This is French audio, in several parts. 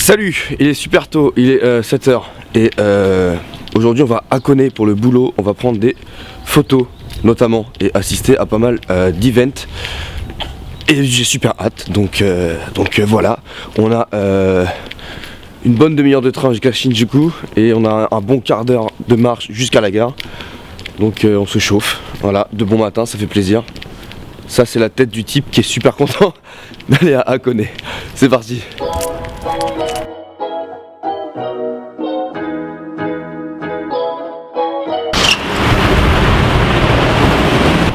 Salut, il est super tôt, il est 7h et aujourd'hui on va à Hakone pour le boulot, on va prendre des photos notamment et assister à pas mal d'events et j'ai super hâte donc voilà, on a une bonne demi-heure de train jusqu'à Shinjuku et on a un bon quart d'heure de marche jusqu'à la gare, donc on se chauffe, voilà, de bon matin, ça fait plaisir. Ça c'est la tête du type qui est super content d'aller à Hakone. C'est parti.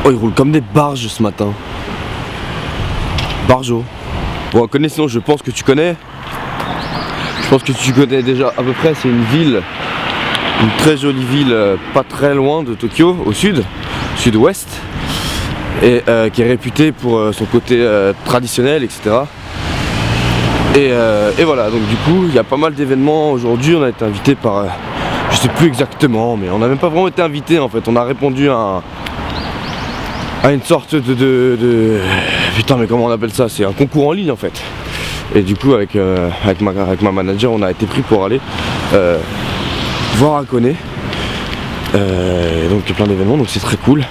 Oh, il roule comme des barges ce matin. Barjo. Bon, Hakone, sinon je pense que tu connais. Je pense que tu connais déjà à peu près, c'est une ville, une très jolie ville, pas très loin de Tokyo, au sud-ouest, et qui est réputée pour son côté traditionnel, etc. Et voilà, donc du coup, il y a pas mal d'événements aujourd'hui, on a été invité par, je sais plus exactement, mais on n'a même pas vraiment été invité en fait, on a répondu à une sorte de... Putain, mais comment on appelle ça? C'est un concours en ligne en fait. Et du coup avec ma manager on a été pris pour aller voir Hakone, donc il y a plein d'événements, donc c'est très cool.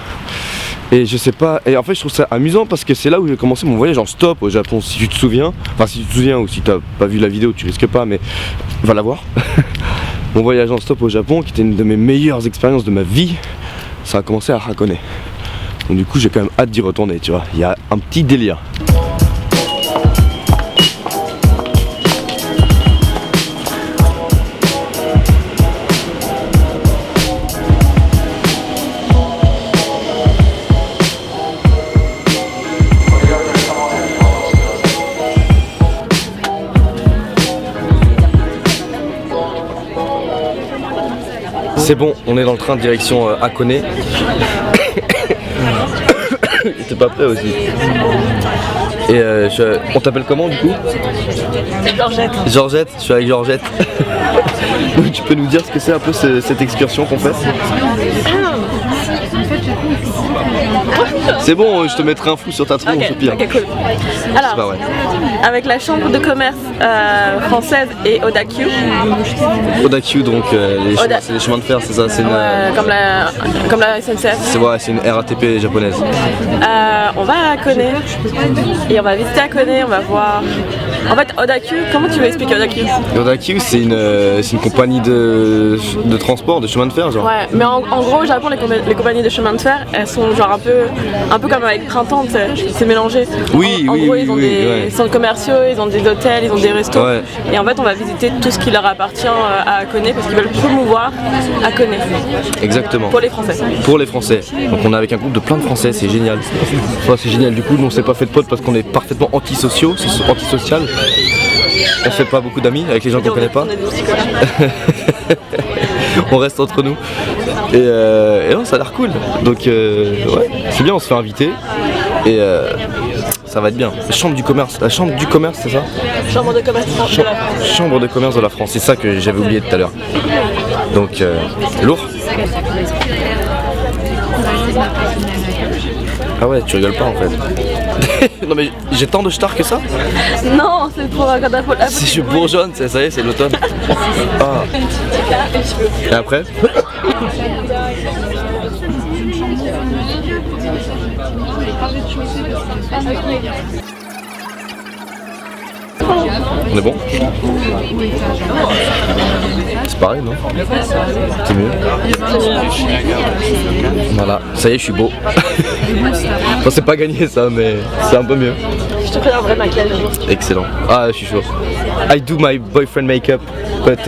Et je sais pas, et en fait je trouve ça amusant parce que c'est là où j'ai commencé mon voyage en stop au Japon, si tu te souviens. Enfin si tu te souviens, ou si t'as pas vu la vidéo tu risques pas, mais va la voir. Mon voyage en stop au Japon qui était une de mes meilleures expériences de ma vie, ça a commencé à Hakone. Donc du coup j'ai quand même hâte d'y retourner, tu vois, il y a un petit délire. C'est bon, on est dans le train de direction Hakone. T'es pas prêt aussi. Et on t'appelle comment du coup? Georgette. Georgette, je suis avec Georgette. Tu peux nous dire ce que c'est un peu cette excursion qu'on fait? C'est bon, je te mettrai un flou sur ta tronche au pire. Ok, cool. Alors, avec la chambre de commerce française et Odakyu. Odakyu, donc c'est les chemins de fer, c'est ça? C'est comme la SNCF. C'est une RATP japonaise. On va à Hakone et on va visiter Hakone, on va voir. En fait, Odakyu, comment tu veux expliquer Odakyu? Odakyu, c'est une compagnie de transport, de chemin de fer, genre. Ouais, mais en gros, au Japon, les compagnies de chemin de fer, elles sont genre un peu comme avec Printemps, c'est mélangé. Oui, en gros, ils ont des ouais. centres commerciaux, ils ont des hôtels, ils ont des restos. Ouais. Et en fait, on va visiter tout ce qui leur appartient à Hakone parce qu'ils veulent promouvoir Hakone. Exactement. Pour les Français. Pour les Français. Donc on est avec un groupe de plein de Français, c'est génial. Enfin, c'est génial. Du coup, nous on s'est pas fait de potes parce qu'on est parfaitement antisocial. On fait pas beaucoup d'amis avec les gens qu'on connaît pas. On reste entre nous. Et non, ça a l'air cool. Donc ouais, c'est bien, on se fait inviter. Et ça va être bien. La chambre du commerce, c'est ça? Chambre de commerce de la France. Chambre de commerce de la France, c'est ça que j'avais oublié tout à l'heure. Donc lourd. Ah ouais, tu rigoles pas en fait. Non mais j'ai tant de stars que ça? Non, c'est pour quand la photo. Si je bourgeonne, ça y est, c'est l'automne. Ah. Et après? On est bon? C'est pareil, non? C'est mieux? Voilà, ça y est, je suis beau. Bon, c'est pas gagné ça, mais c'est un peu mieux. Je te ferai un vrai maquillage. Excellent. Ah, je suis chaud. I do my boyfriend makeup, but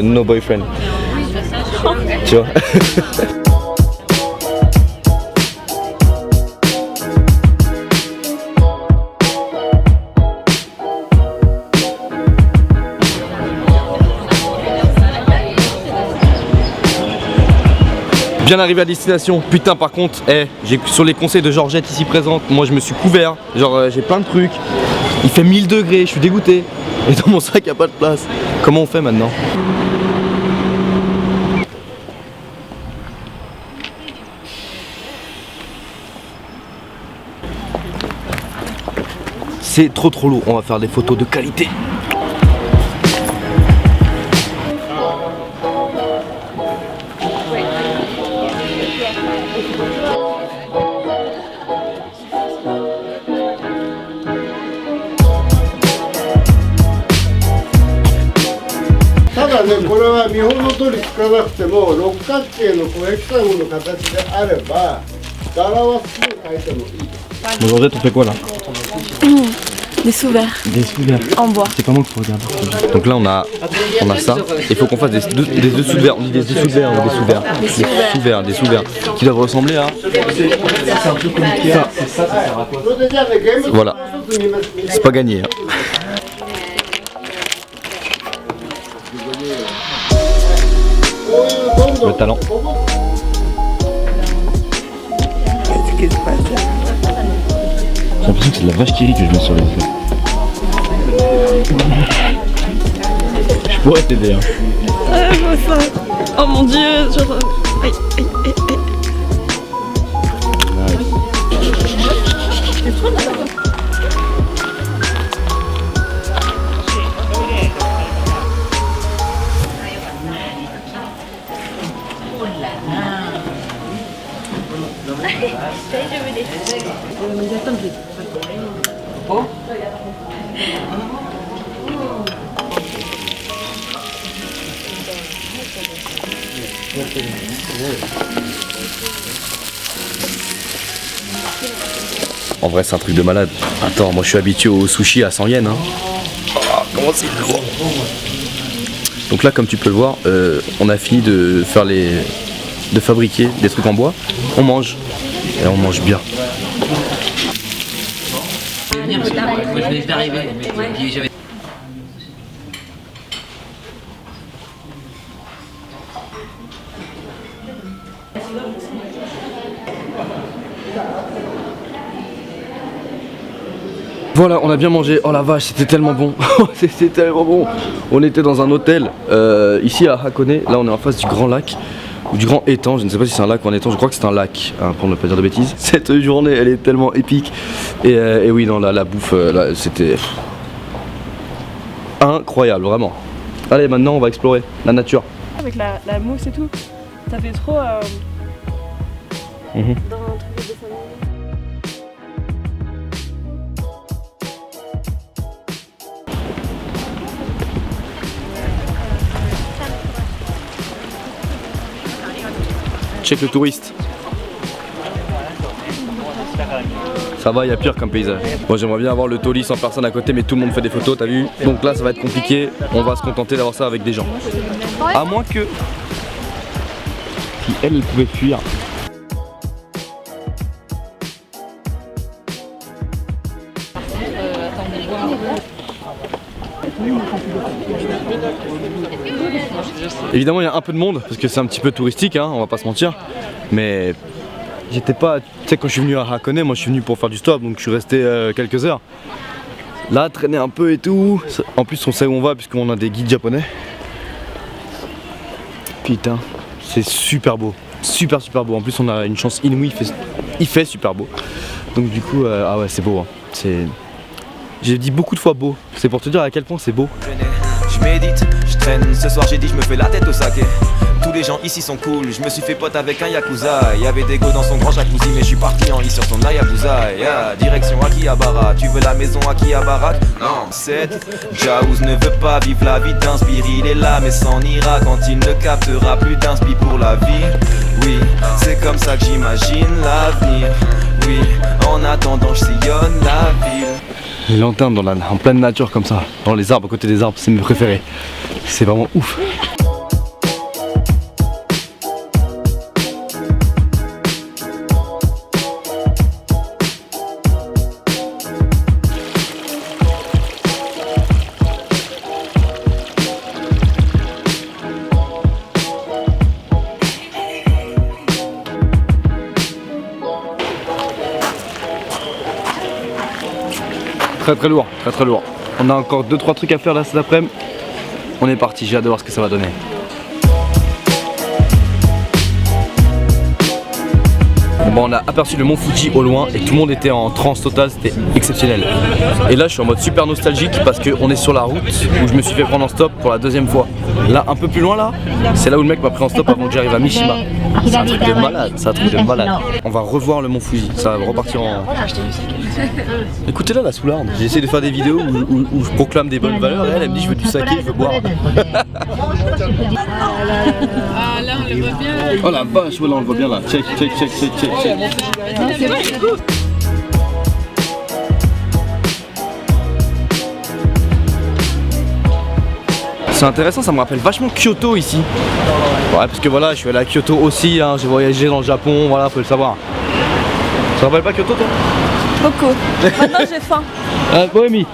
no boyfriend. Tu vois? Bien arrivé à destination. Putain, par contre, sur les conseils de Georgette ici présente, moi je me suis couvert. Genre j'ai plein de trucs. Il fait 1000 degrés, je suis dégoûté. Et dans mon sac il n'y a pas de place. Comment on fait maintenant? C'est trop lourd, on va faire des photos de qualité. ね、これは見本の通りつかなくても六角形のこうヘキサゴンの形であれば柄はすぐ描いてもいいです。Aujourd'hui, on fait quoi là? Des sous-verts. Des sous-verts. En bois. C'est comment qu'il faut regarder? Donc là, on a ça. Il faut qu'on fasse des sous-verts. On dit des sous-verts ou des sous-verts. Des sous-verts qui doivent ressembler à. C'est un peu comme ça. Voilà. C'est pas gagné. Hein. Le talent. Qu'est-ce qui se passe? J'ai l'impression que c'est de la vache qui rit que je mets sur les yeux. Je pourrais t'aider. Hein. Ça. Oh mon dieu, genre... Aïe, aïe, aïe, aïe. En vrai, c'est un truc de malade. Attends, moi je suis habitué au sushi à 100 yens. Hein. Oh, comment c'est lourd. Donc là, comme tu peux le voir, on a fini de fabriquer des trucs en bois. On mange. Et on mange bien. Voilà, on a bien mangé. Oh la vache, c'était tellement bon. C'était tellement bon. On était dans un hôtel ici à Hakone. Là, on est en face du grand lac ou du grand étang. Je ne sais pas si c'est un lac ou un étang. Je crois que c'est un lac, hein, pour ne pas dire de bêtises. Cette journée, elle est tellement épique. Et oui, non, la bouffe, là, c'était incroyable, vraiment. Allez, maintenant, on va explorer la nature. Avec la mousse et tout, ça fait trop... dans un truc de dessin animé. Check le touriste. Ça va, il y a pire comme paysage. Moi j'aimerais bien avoir le toli sans personne à côté, mais tout le monde fait des photos, t'as vu? Donc là ça va être compliqué, on va se contenter d'avoir ça avec des gens. À moins que... Si elle pouvait fuir. Évidemment il y a un peu de monde parce que c'est un petit peu touristique, hein, on va pas se mentir. Mais j'étais pas, tu sais, quand je suis venu à Hakone, moi je suis venu pour faire du stop, donc je suis resté quelques heures. Là, traîner un peu et tout. En plus on sait où on va puisqu'on a des guides japonais. Putain, c'est super beau, super beau. En plus on a une chance inouïe, il fait super beau. Donc du coup, ah ouais c'est beau, hein. J'ai dit beaucoup de fois beau, c'est pour te dire à quel point c'est beau. Je médite, je traîne, ce soir j'ai dit je me fais la tête au saké. Tous les gens ici sont cool, je me suis fait pote avec un yakuza. Y'avait des go dans son grand jacuzzi, mais je suis parti en I sur son Hayabusa. Yeah, direction Akihabara, tu veux la maison Akihabara? Non, 7, Jaouz ne veut pas vivre la vie d'inspire. Il est là mais s'en ira quand il ne captera plus d'inspi pour la vie. Oui, c'est comme ça que j'imagine l'avenir. Oui, en attendant je sillonne la ville. Les lanternes en pleine nature comme ça, dans les arbres, à côté des arbres, c'est mes préférés. C'est vraiment ouf. Très lourd, très lourd. On a encore 2-3 trucs à faire là cet après-midi. On est parti, j'ai hâte de voir ce que ça va donner. Bon, on a aperçu le mont Fuji au loin et tout le monde était en transe totale, c'était exceptionnel. Et là je suis en mode super nostalgique parce qu'on est sur la route où je me suis fait prendre en stop pour la deuxième fois. Là un peu plus loin là, c'est là où le mec m'a pris en stop avant que j'arrive à Mishima. C'est un truc de malade, c'est un truc de malade. On va revoir le mont Fuji, ça va repartir en... Écoutez-la la soularde. J'essaie de faire des vidéos où je proclame des bonnes valeurs et elle me dit je veux du saké, je veux boire. Ah là on le voit bien. Oh la vache, voilà on le voit bien là. Check. C'est bon. C'est intéressant, ça me rappelle vachement Kyoto ici. Ouais, parce que voilà, je suis allé à Kyoto aussi, hein, j'ai voyagé dans le Japon, voilà, faut le savoir. Ça te rappelle pas Kyoto toi? Beaucoup. Maintenant j'ai faim. Ah, Bohémie,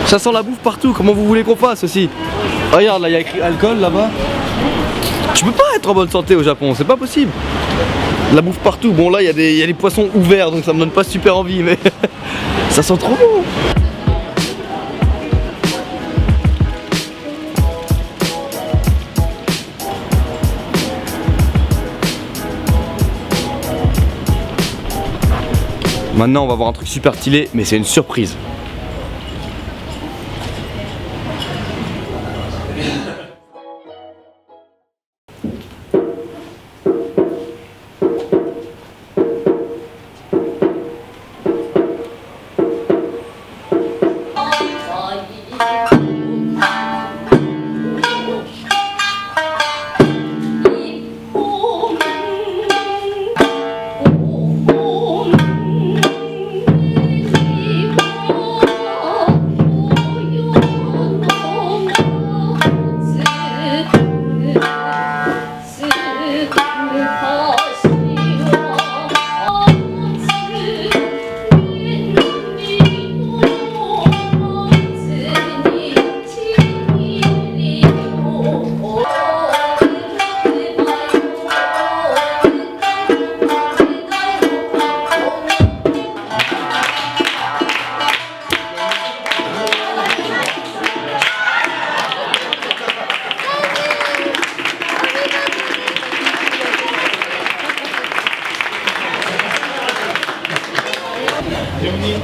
ça sent la bouffe partout, comment vous voulez qu'on fasse aussi? Regarde, là il y a écrit alcool là-bas. Tu peux pas être en bonne santé au Japon, c'est pas possible. La bouffe partout, bon là il y a des poissons ouverts donc ça me donne pas super envie, mais ça sent trop bon. Maintenant on va voir un truc super stylé, mais c'est une surprise.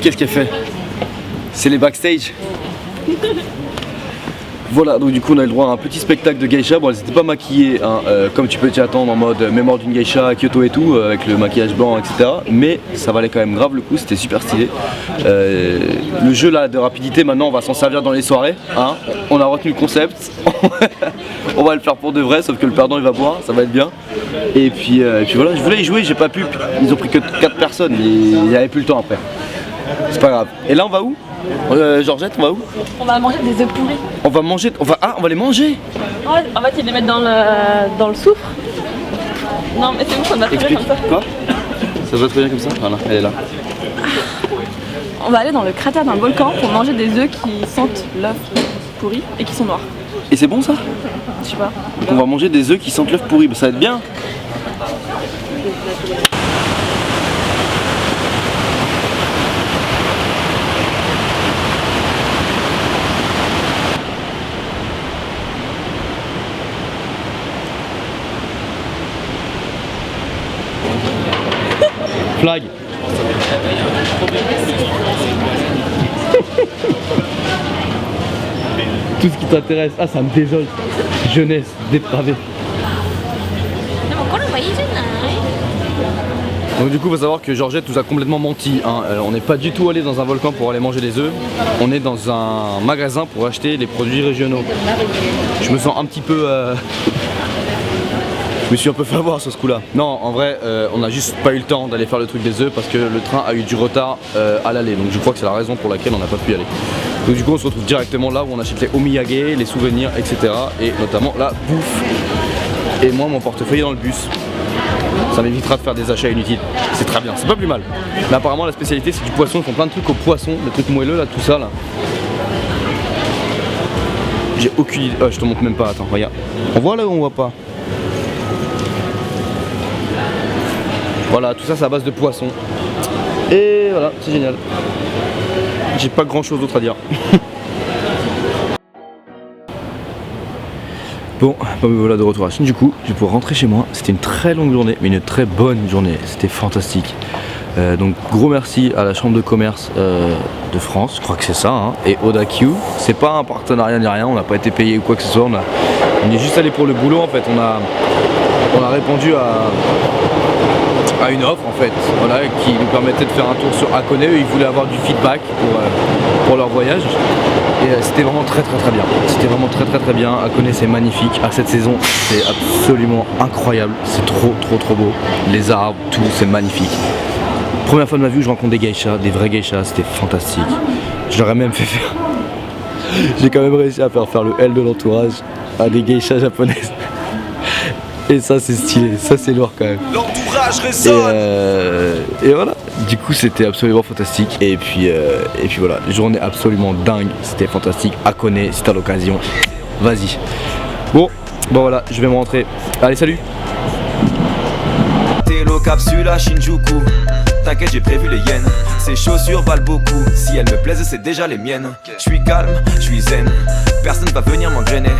Qu'est-ce qu'elle fait? C'est les backstage. Voilà, donc du coup on a eu le droit à un petit spectacle de geisha. Bon, elles n'étaient pas maquillées, hein, comme tu peux t'y attendre en mode mémoire d'une geisha à Kyoto et tout, avec le maquillage blanc, etc. Mais ça valait quand même grave le coup, c'était super stylé. Le jeu là de rapidité, maintenant on va s'en servir dans les soirées. Hein. On a retenu le concept. On va le faire pour de vrai, sauf que le perdant il va boire, ça va être bien. Et puis voilà, je voulais y jouer, j'ai pas pu. Ils ont pris que 4 personnes, il n'y avait plus le temps après. C'est pas grave. Et là on va où? Georgette, on va où? On va manger des œufs pourris. On va manger, on va les manger. Ouais, en fait ils les mettent dans le soufre. Non mais c'est bon, ça va très bien comme ça. Quoi? Ça va très bien comme ça? Voilà, elle est là. On va aller dans le cratère d'un volcan pour manger des œufs qui sentent l'œuf pourri et qui sont noirs. Et c'est bon ça? Je sais pas. Donc on va manger des œufs qui sentent l'œuf pourri, bah, ça va être bien. Flag. Tout ce qui t'intéresse, ah ça me désole. Jeunesse dépravée. Donc du coup, il faut savoir que Georgette nous a complètement menti. Hein. On n'est pas du tout allé dans un volcan pour aller manger des œufs. On est dans un magasin pour acheter les produits régionaux. Je me sens un petit peu... Je me suis un peu fait avoir sur ce coup-là. Non, en vrai, on n'a juste pas eu le temps d'aller faire le truc des œufs parce que le train a eu du retard à l'aller. Donc je crois que c'est la raison pour laquelle on n'a pas pu y aller. Donc du coup, on se retrouve directement là où on achète les omiyage, les souvenirs, etc. Et notamment la bouffe. Et moi, mon portefeuille est dans le bus. Ça m'évitera de faire des achats inutiles. C'est très bien, c'est pas plus mal. Mais apparemment, la spécialité, c'est du poisson. Ils font plein de trucs au poisson, des trucs moelleux, là, tout ça, là. J'ai aucune idée. Oh, je te montre même pas, attends, regarde. On voit là ou on voit pas? Voilà, tout ça c'est à base de poisson. Et voilà, c'est génial. J'ai pas grand chose d'autre à dire. Bon, me voilà de retour à Chine. Du coup, je vais pouvoir rentrer chez moi. C'était une très longue journée, mais une très bonne journée. C'était fantastique. Donc gros merci à la chambre de commerce de France, je crois que c'est ça, hein, et Oda Q. C'est pas un partenariat ni rien, on n'a pas été payé ou quoi que ce soit. On est juste allé pour le boulot en fait. On a répondu à une offre en fait, voilà, qui nous permettait de faire un tour sur Hakone. Ils voulaient avoir du feedback pour leur voyage et c'était vraiment très bien. C'était vraiment très bien. Hakone c'est magnifique. À cette saison c'est absolument incroyable. C'est trop beau. Les arbres, tout, c'est magnifique. Première fois de ma vie où je rencontre des geishas, des vrais geishas, c'était fantastique. Je leur ai même fait faire. J'ai quand même réussi à faire le L de l'entourage à des geishas japonaises. Et ça c'est stylé, ça c'est lourd quand même. L'entourage résonne. Et voilà, du coup c'était absolument fantastique. Et puis voilà, journée absolument dingue, c'était fantastique. Hakone, si t'as l'occasion, vas-y. Bon voilà, je vais me rentrer. Allez, salut. Télo capsule à Shinjuku. T'inquiète, j'ai prévu les yens. Ces chaussures valent beaucoup. Si elles me plaisent, c'est déjà les miennes. Je suis calme, je suis zen. Personne va venir m'engrainer.